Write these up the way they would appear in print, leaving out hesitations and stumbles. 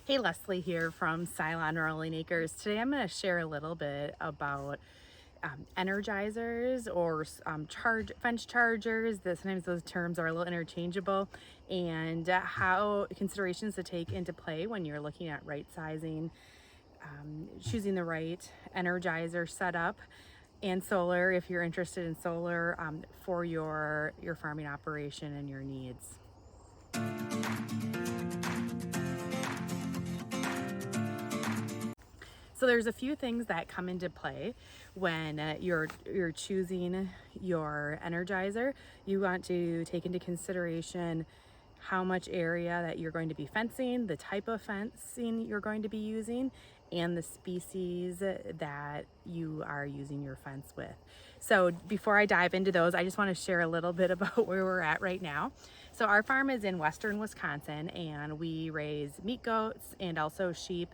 Hey, Leslie here from Cylon Rolling Acres. Today I'm going to share a little bit about energizers or fence chargers. Sometimes those terms are a little interchangeable, and how considerations to take into play when you're looking at right sizing, choosing the right energizer setup, and solar if you're interested in solar for your farming operation and your needs. So there's a few things that come into play when you're choosing your energizer. You want to take into consideration how much area that you're going to be fencing, the type of fencing you're going to be using, and the species that you are using your fence with. So before I dive into those, I just want to share a little bit about where we're at right now. So our farm is in western Wisconsin, and we raise meat goats and also sheep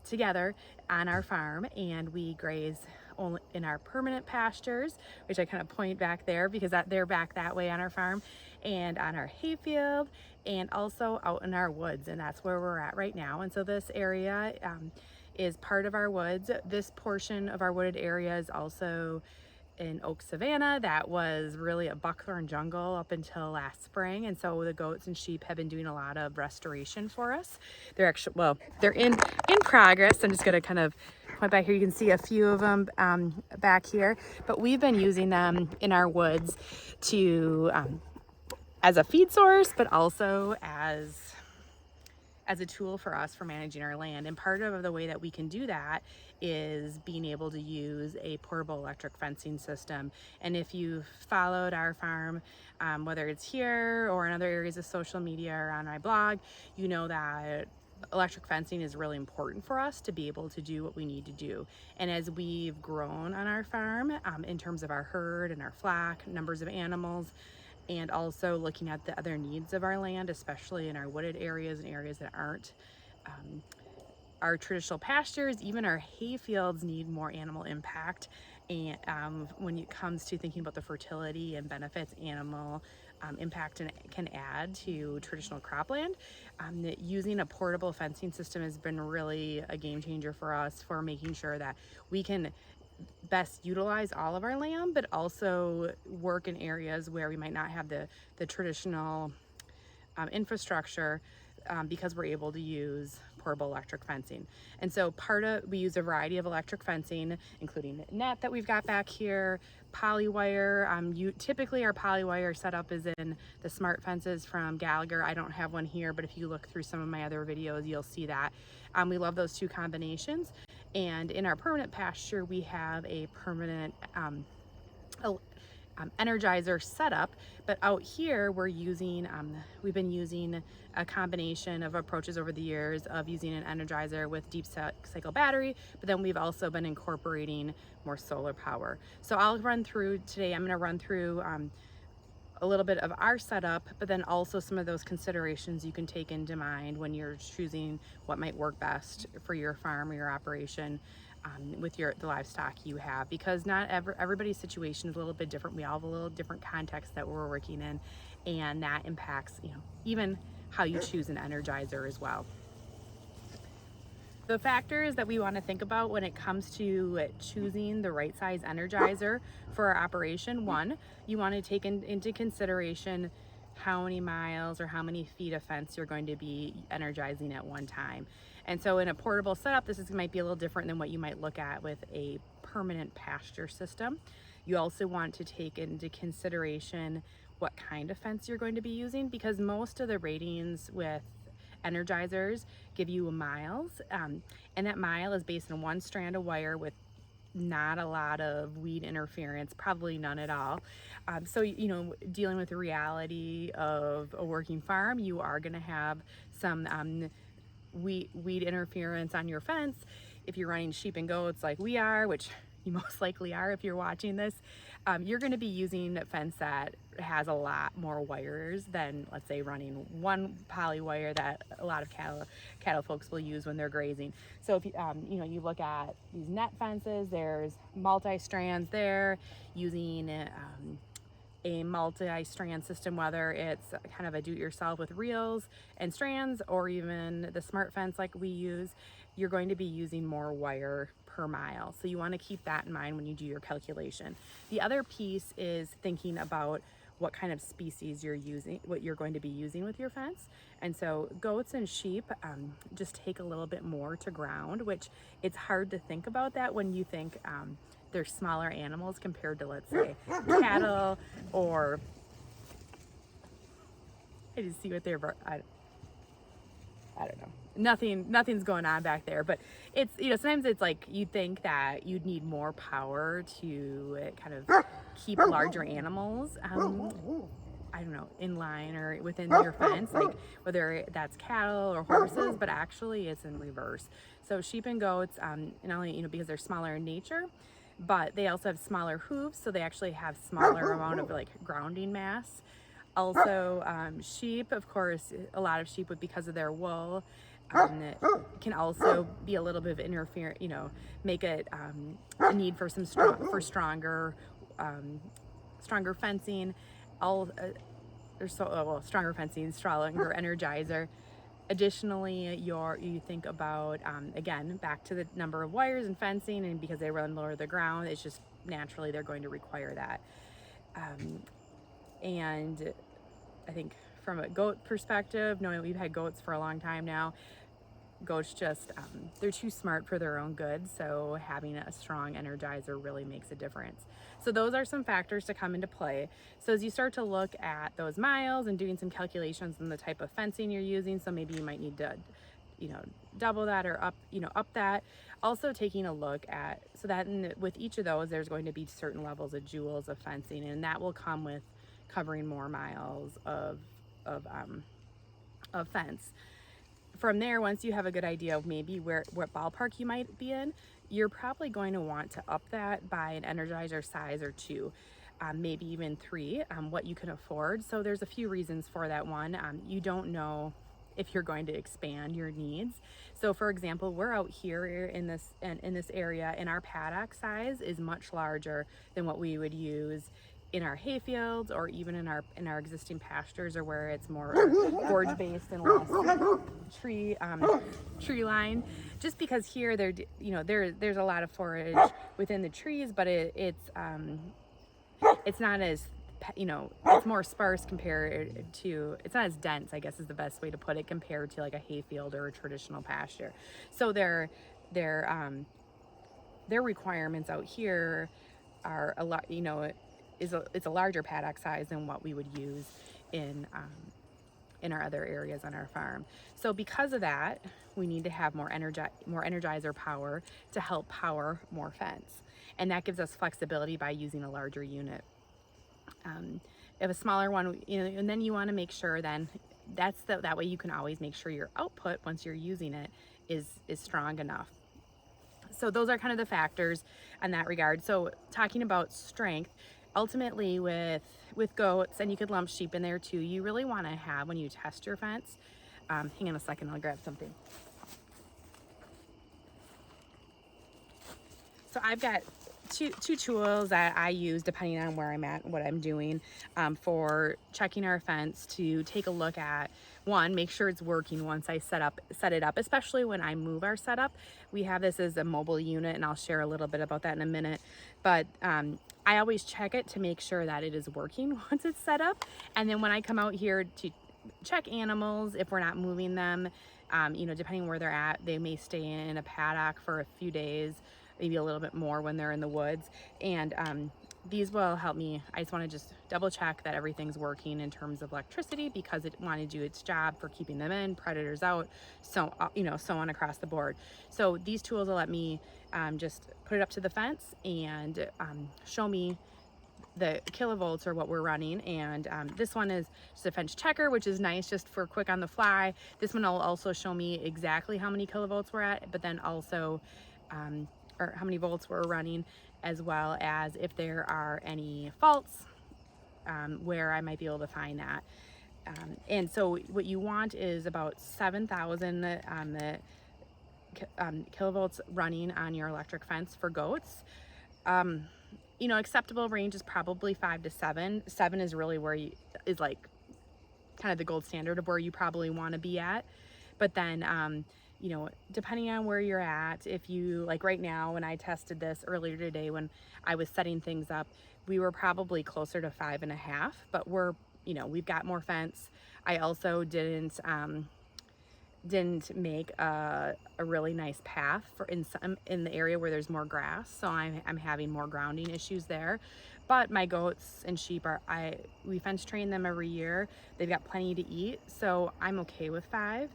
together on our farm, and we graze only in our permanent pastures, which I kind of point back there because they're back that way on our farm, and on our hayfield, and also out in our woods, and that's where we're at right now. And so this area is part of our woods. This portion of our wooded area is also in Oak Savanna that was really a buckthorn jungle up until last spring, and so the goats and sheep have been doing a lot of restoration for us. They're actually, well, they're in progress. I'm just going to kind of point back here. You can see a few of them back here, but we've been using them in our woods to as a feed source, but also as a tool for us for managing our land. And part of the way that we can do that is being able to use a portable electric fencing system. And if you've followed our farm, whether it's here or in other areas of social media or on my blog, you know that electric fencing is really important for us to be able to do what we need to do. And as we've grown on our farm, in terms of our herd and our flock, numbers of animals, and also looking at the other needs of our land, especially in our wooded areas and areas that aren't our traditional pastures, even our hay fields need more animal impact. And when it comes to thinking about the fertility and benefits animal impact can add to traditional cropland, using a portable fencing system has been really a game changer for us for making sure that we can best utilize all of our land, but also work in areas where we might not have the traditional infrastructure, because we're able to use portable electric fencing. And so we use a variety of electric fencing, including net that we've got back here, polywire. Typically our polywire setup is in the smart fences from Gallagher. I don't have one here, but if you look through some of my other videos, you'll see that. We love those two combinations. And in our permanent pasture, we have a permanent Energizer setup, but out here we've been using a combination of approaches over the years of using an Energizer with deep cycle battery, but then we've also been incorporating more solar power. So I'm going to run through a little bit of our setup, but then also some of those considerations you can take into mind when you're choosing what might work best for your farm or your operation, with the livestock you have, because not everybody's situation is a little bit different. We all have a little different context that we're working in, and that impacts even how you choose an energizer as well. The factors that we want to think about when it comes to choosing the right size energizer for our operation: one, you want to take into consideration how many miles or how many feet of fence you're going to be energizing at one time. And so in a portable setup, might be a little different than what you might look at with a permanent pasture system. You also want to take into consideration what kind of fence you're going to be using, because most of the ratings with energizers give you miles, and that mile is based on one strand of wire with not a lot of weed interference, probably none at all. So dealing with the reality of a working farm, you are going to have some weed interference on your fence. If you're running sheep and goats like we are, which you most likely are if you're watching this, you're going to be using a fence that has a lot more wires than, let's say, running one poly wire that a lot of cattle folks will use when they're grazing. So if you look at these net fences, there's multi strands there, using a multi-strand system, whether it's kind of a do-it-yourself with reels and strands, or even the smart fence like we use, you're going to be using more wire per mile. So you want to keep that in mind when you do your calculation. The other piece is thinking about what kind of species you're using, what you're going to be using with your fence. And so goats and sheep just take a little bit more to ground, which it's hard to think about that when you think they're smaller animals compared to, let's say, cattle, or I just see what they're, I don't know. Nothing's going on back there, but it's, you know, sometimes it's like you think that you'd need more power to kind of keep larger animals, I don't know, in line or within your fence, like whether that's cattle or horses, but actually it's in reverse. So sheep and goats, not only, you know, because they're smaller in nature, but they also have smaller hooves, so they actually have smaller amount of like grounding mass. Also, sheep, of course, a lot of sheep, because of their wool, can also be a little bit of interference, you know, make it a need for some stronger fencing. Stronger fencing, stronger Energizer. Additionally, you think about, again, back to the number of wires and fencing, and because they run lower to the ground, it's just naturally they're going to require that. And I think from a goat perspective, knowing we've had goats for a long time now, goats just, they're too smart for their own good. So having a strong Energizer really makes a difference. So those are some factors to come into play. So as you start to look at those miles and doing some calculations on the type of fencing you're using, so maybe you might need to, you know, double that or up that. Also taking a look at, so that with each of those, there's going to be certain levels of joules of fencing, and that will come with covering more miles of fence. From there, once you have a good idea of maybe what ballpark you might be in, you're probably going to want to up that by an Energizer size or two, maybe even three, what you can afford. So there's a few reasons for that. One, you don't know if you're going to expand your needs. So for example, we're out here in this area, and our paddock size is much larger than what we would use in our hay fields, or even in our existing pastures, or where it's more gorge based and less tree line. Just because here there's a lot of forage within the trees, but it's not as, you know, it's more sparse compared to, it's not as dense, I guess is the best way to put it, compared to like a hay field or a traditional pasture. So their requirements out here are a lot, you know, it's a larger paddock size than what we would use in our other areas on our farm. So because of that, we need to have more Energizer power to help power more fence, and that gives us flexibility by using a larger unit. If a smaller one, you know, and then you want to make sure then that way you can always make sure your output once you're using it is strong enough. So those are kind of the factors in that regard. So talking about strength, ultimately with goats, and you could lump sheep in there too, you really want to have, when you test your fence, hang on a second, I'll grab something. So I've got two tools that I use depending on where I'm at and what I'm doing, for checking our fence, to take a look at, one, make sure it's working once I set it up, especially when I move our setup. We have this as a mobile unit, and I'll share a little bit about that in a minute, but I always check it to make sure that it is working once it's set up. And then when I come out here to check animals, if we're not moving them, you know, depending on where they're at, they may stay in a paddock for a few days, maybe a little bit more when they're in the woods. And these will help me. I just want to just double check that everything's working in terms of electricity, because it wanted to do its job for keeping them in, predators out, so you know, so on across the board. So these tools will let me just put it up to the fence and show me the kilovolts or what we're running. And this one is just a fence checker, which is nice just for quick on the fly. This one will also show me exactly how many kilovolts we're at, but then also or how many volts we're running, as well as if there are any faults, where I might be able to find that. And so what you want is about 7,000 kilovolts running on your electric fence for goats. you know, acceptable range is probably 5 to 7. 7 is really where is like kind of the gold standard of where you probably want to be at. But then, you know, depending on where you're at, if you, like right now, when I tested this earlier today, when I was setting things up, we were probably closer to 5.5, but we're, you know, we've got more fence. I also didn't make a really nice path for in the area where there's more grass, so I'm having more grounding issues there. But my goats and sheep we fence train them every year. They've got plenty to eat, so I'm okay with 5.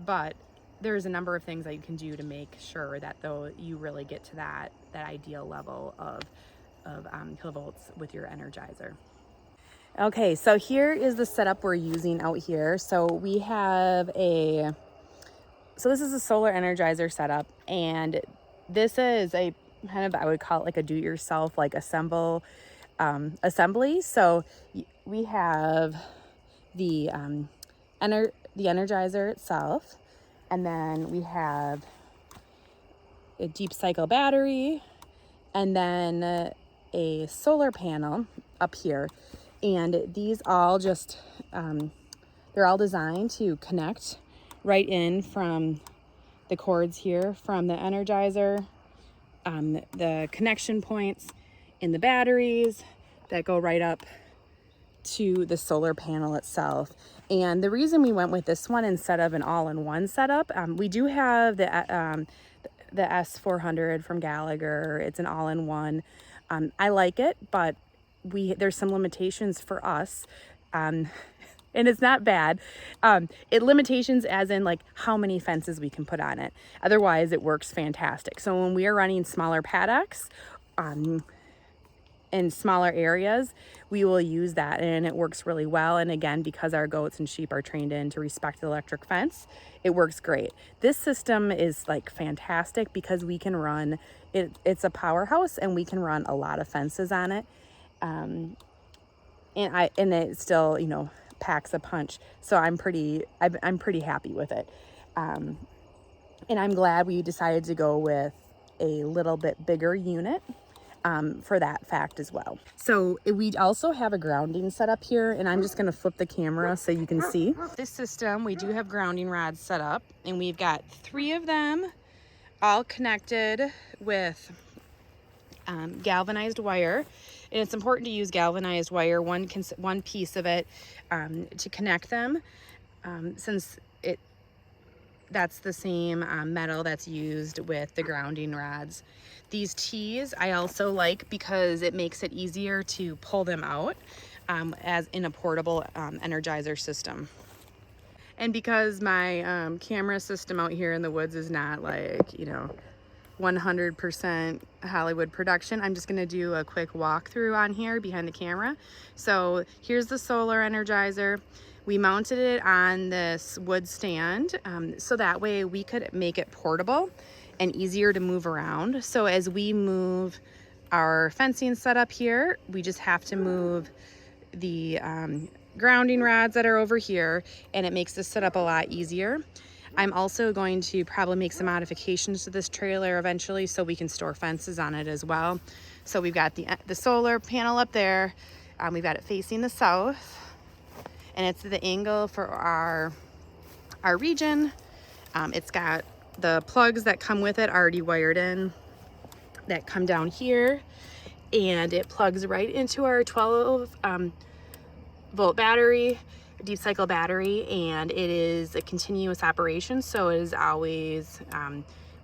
But there's a number of things that you can do to make sure that though you really get to that ideal level of kilovolts with your Energizer. Okay, so here is the setup we're using out here. So we have this is a solar Energizer setup, and this is a kind of, I would call it like a do-it-yourself, like assembly. So we have the Energizer itself, and then we have a deep cycle battery, and then a solar panel up here. And these all just, they're all designed to connect right in from the cords here from the Energizer, the connection points in the batteries that go right up to the solar panel itself. And the reason we went with this one instead of an all-in-one setup, we do have the S400 from Gallagher. It's an all-in-one. I like it, but there's some limitations for us. And it's not bad. Limitations as in like how many fences we can put on it. Otherwise, it works fantastic. So when we are running smaller paddocks, in smaller areas, we will use that, and it works really well. And again, because our goats and sheep are trained in to respect the electric fence, it works great. This system is like fantastic because we can run it. It's a powerhouse, and we can run a lot of fences on it. And it still, you know, packs a punch. So I'm pretty happy with it. And I'm glad we decided to go with a little bit bigger unit. For that fact as well. So we also have a grounding set up here, and I'm just going to flip the camera so you can see. This system, we do have grounding rods set up, and we've got 3 of them all connected with galvanized wire. And it's important to use galvanized wire, one piece of it, to connect them, since that's the same metal that's used with the grounding rods. These T's I also like because it makes it easier to pull them out as in a portable Energizer system. And because my camera system out here in the woods is not like, you know, 100% Hollywood production, I'm just gonna do a quick walkthrough on here behind the camera. So here's the solar Energizer. We mounted it on this wood stand so that way we could make it portable and easier to move around. So as we move our fencing setup here, we just have to move the grounding rods that are over here, and it makes this setup a lot easier. I'm also going to probably make some modifications to this trailer eventually so we can store fences on it as well. So we've got the solar panel up there. We've got it facing the south, and it's the angle for our region. It's got the plugs that come with it already wired in that come down here, and it plugs right into our 12 volt battery, deep cycle battery, and it is a continuous operation, so it is always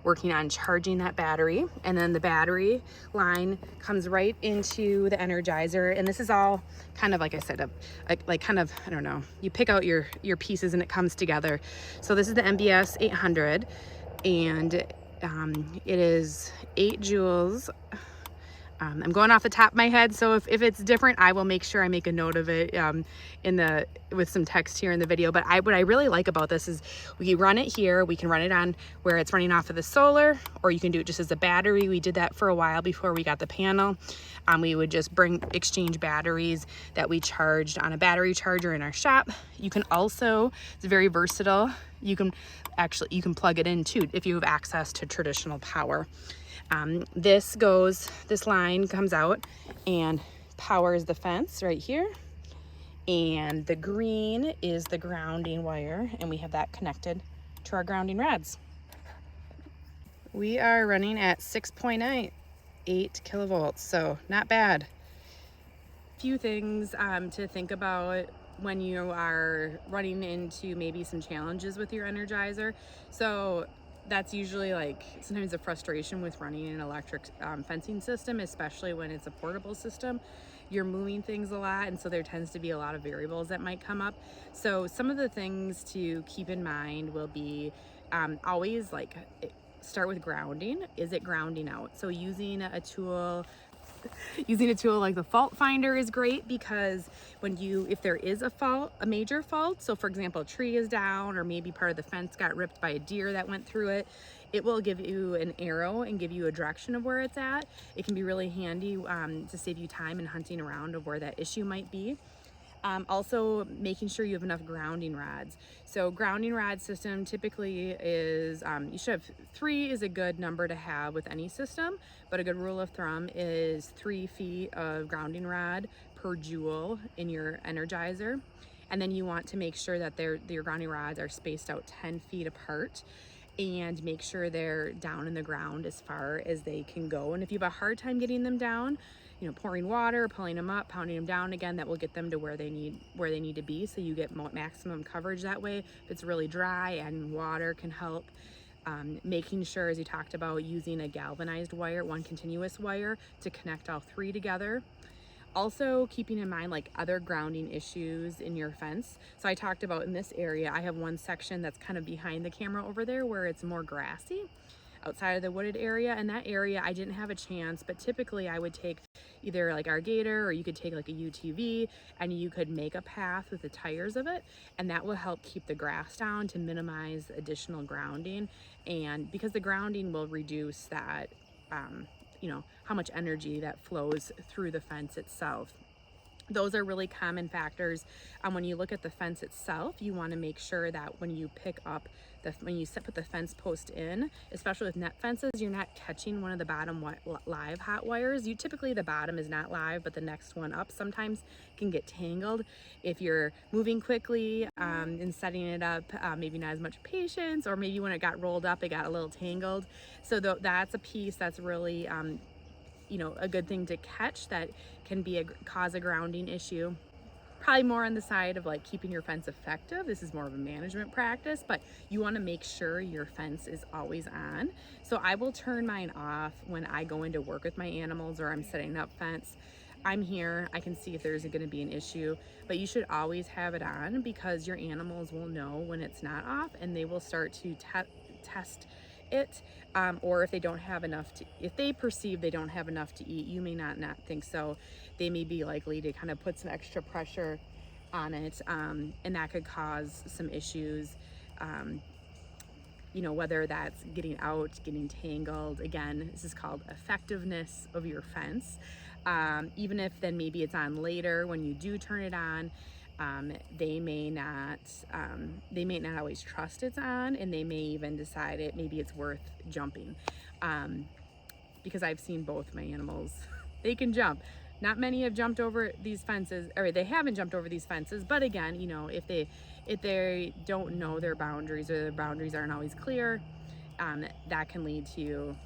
working on charging that battery. And then the battery line comes right into the Energizer, and this is all kind of, like I said, like kind of, I don't know, you pick out your pieces and it comes together. So this is the MBS 800, and it is 8 joules. I'm going off the top of my head, so if it's different, I will make sure I make a note of it with some text here in the video. But what I really like about this is we run it here. We can run it on where it's running off of the solar, or you can do it just as a battery. We did that for a while before we got the panel. We would just exchange batteries that we charged on a battery charger in our shop. You can also, it's very versatile. You can plug it in too if you have access to traditional power. This line comes out and powers the fence right here. And the green is the grounding wire, and we have that connected to our grounding rods. We are running at 6.8 kilovolts, so not bad. Few things to think about when you are running into maybe some challenges with your Energizer. So that's usually like sometimes a frustration with running an electric fencing system, especially when it's a portable system. You're moving things a lot, and so there tends to be a lot of variables that might come up. So some of the things to keep in mind will be always like start with grounding. Is it grounding out? So using a tool like the fault finder is great, because if there is a fault, a major fault, so for example, a tree is down or maybe part of the fence got ripped by a deer that went through it, it will give you an arrow and give you a direction of where it's at. It can be really handy to save you time in hunting around of where that issue might be. Also making sure you have enough grounding rods. So grounding rod system typically is, you should have 3 is a good number to have with any system, but a good rule of thumb is 3 feet of grounding rod per joule in your Energizer. And then you want to make sure that your grounding rods are spaced out 10 feet apart, and make sure they're down in the ground as far as they can go. And if you have a hard time getting them down, pouring water, pulling them up, pounding them down again, that will get them to where they need to be, so you get maximum coverage that way. If it's really dry, and water can help. Making sure, as you talked about, using a galvanized wire, one continuous wire, to connect all 3 together. Also keeping in mind like other grounding issues in your fence. So I talked about in this area, I have one section that's kind of behind the camera over there where it's more grassy outside of the wooded area, and that area I didn't have a chance, but typically I would take either like our gator, or you could take like a UTV and you could make a path with the tires of it, and that will help keep the grass down to minimize additional grounding. And because the grounding will reduce that how much energy that flows through the fence itself. Those are really common factors. When you look at the fence itself, you want to make sure that when you pick up when you put the fence post in, especially with net fences, you're not catching one of the bottom live hot wires. Typically the bottom is not live, but the next one up sometimes can get tangled if you're moving quickly and setting it up. Maybe not as much patience, or maybe when it got rolled up, it got a little tangled. So that's a piece that's really a good thing to catch that can cause a grounding issue. Probably more on the side of like keeping your fence effective. This is more of a management practice, but you want to make sure your fence is always on. So I will turn mine off when I go into work with my animals, or I'm setting up fence. I'm here, I can see if there's going to be an issue, but you should always have it on, because your animals will know when it's not off, and they will start to test it, or if they don't have enough if they perceive they don't have enough to eat, you may not think so. They may be likely to kind of put some extra pressure on it, and that could cause some issues, whether that's getting out, getting tangled. Again, this is called effectiveness of your fence. Even if then maybe it's on later when you do turn it on, they may not always trust it's on, and they may even decide maybe it's worth jumping, because I've seen both my animals they can jump. Not many have jumped over these fences, or they haven't jumped over these fences, but again, if they don't know their boundaries, or their boundaries aren't always clear, that can lead to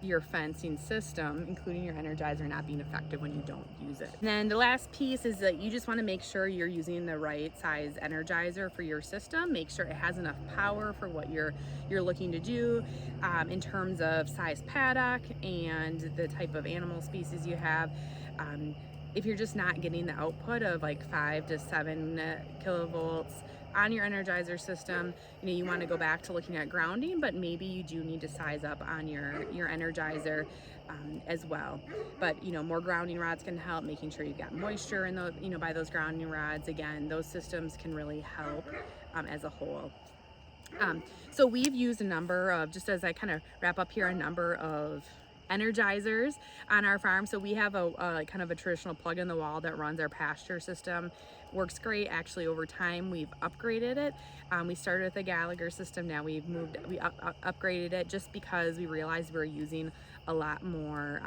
your fencing system, including your Energizer, not being effective when you don't use it. And then the last piece is that you just want to make sure you're using the right size Energizer for your system. Make sure it has enough power for what you're looking to do, in terms of size paddock and the type of animal species you have. If you're just not getting the output of like 5 to 7 kilovolts on your Energizer system, you want to go back to looking at grounding, but maybe you do need to size up on your Energizer as well. But more grounding rods can help, making sure you've got moisture in those, by those grounding rods. Again, those systems can really help as a whole. So we've used a number of, just as I kind of wrap up here, a number of energizers on our farm. So we have a kind of a traditional plug in the wall that runs our pasture system. Works great. Actually, over time we've upgraded it. We started with the Gallagher system. Now we upgraded it just because we realized we were using a lot more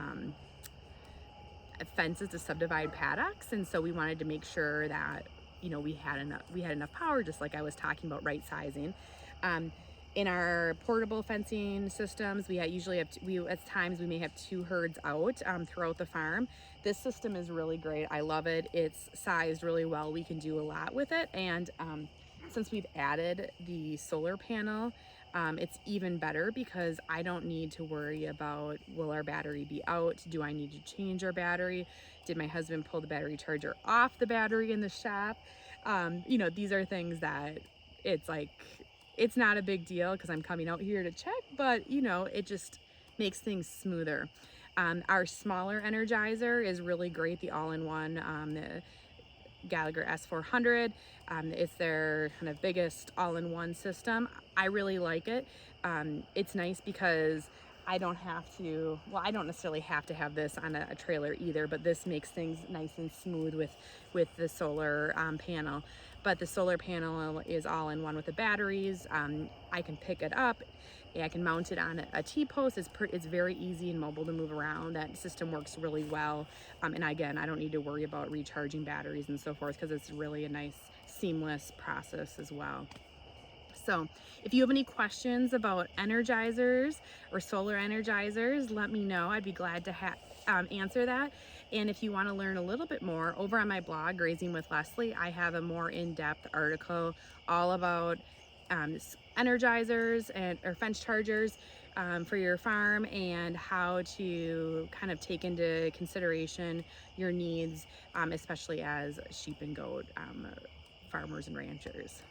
fences to subdivide paddocks, and so we wanted to make sure that, you know, we had enough power, just like I was talking about, right sizing. In our portable fencing systems, usually have at times we may have 2 herds out throughout the farm. This system is really great. I love it. It's sized really well. We can do a lot with it, and since we've added the solar panel, it's even better because I don't need to worry about, will our battery be out? Do I need to change our battery? Did my husband pull the battery charger off the battery in the shop? You know, these are things that it's like, it's not a big deal because I'm coming out here to check, but you know, it just makes things smoother. Our smaller Energizer is really great, the all-in-one, the Gallagher S400. It's their kind of biggest all-in-one system. I really like it. It's nice because I don't necessarily have to have this on a trailer either, but this makes things nice and smooth with the solar panel. But the solar panel is all in one with the batteries. I can pick it up. I can mount it on a T-post. It's very easy and mobile to move around. That system works really well. And again, I don't need to worry about recharging batteries and so forth because it's really a nice, seamless process as well. So if you have any questions about energizers or solar energizers, let me know. I'd be glad to answer that. And if you want to learn a little bit more, over on my blog, Grazing with Leslie, I have a more in-depth article all about energizers or fence chargers for your farm, and how to kind of take into consideration your needs, especially as sheep and goat farmers and ranchers.